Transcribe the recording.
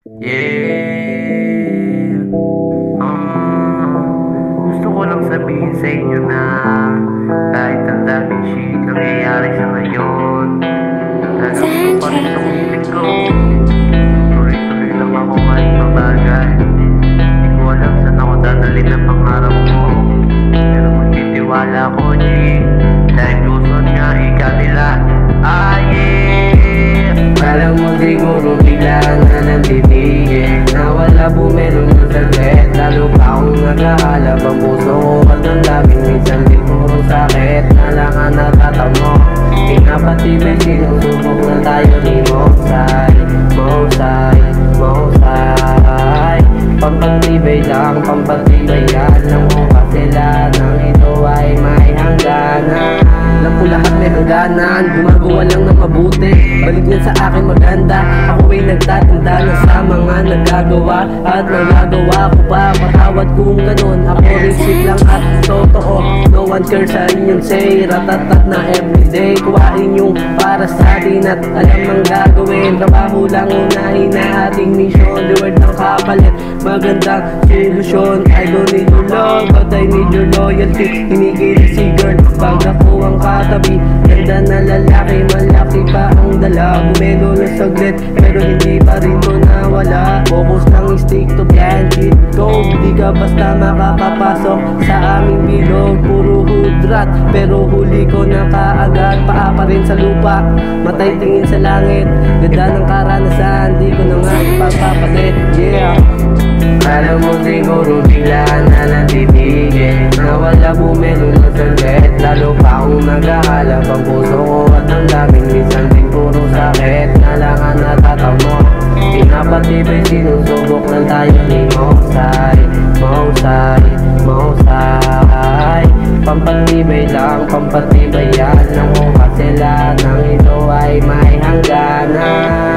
Yeah. Gusto ko lang sabihin sa inyo na kahit ang daming shit nangyayari sa ngayon, talagang pa rin tumibig ko. Tuloy-tuloy lang ako kahit mabagal. Hindi ko alam saan ako dadalhin ang pangarap ko, pero magtitiwala ko, G. Dahil gusto nga ikaw nila. Yeah. Parang mo siguro bigla na nantitigil, nawala bumelo ng saglit. Lalo pa akong nag-aalab ang puso ko at ang labing minsan di puro sakit na lang ang natatamo. Pinapatibay sinusubok na tayo ni Mohsay, Mohsay, Mohsay. Pampatibay lang, pampatibay yan ng mukha sila nang ito ay may hangganan. Alam ko lahat may hangganan, gumagawa lang ng mabuti, balik niyan sa akin maganda. Ako ay nagtatanda na sa mga nagagawa at nagagawa ko pa. Patawad kung ganun, ako receipt lang at totoo. No one cares sa inyong say, ratatat na everyday. Kuhain yung para sa atin at alam ang gagawin. Trabaho lang unahin na ating mission, the word ng kapalit, magandang solusyon. I don't need your love, but I need your loyalty. Hinigil si girl pag ako ang katabi. Ganda na lalaki, malaki pa ang dala. Bumelo na saglit, pero hindi pa rin to nawala. Focus lang, stick to plan, keep go. Di ka basta makakapasok sa aming bilog. Puro hudrat, pero huli ko na kaagad. Paa pa rin sa lupa, matay tingin sa langit. Ganda ng karanasan, di ko na nga ipapapalit. Yeah. Alam mo siguro bigla na nantitigil, nawala bumelo ng saglit. Lalo pa akong nag-aalab ang puso ko at ang daming minsan din puro sakit na lang ang natatamo. Pinapatibay sinusubok lang tayo ni Mohsay, Mohsay, Mohsay. Pampatibay lang, pampatibay yan ng mukha sila nang ito ay may hangganan.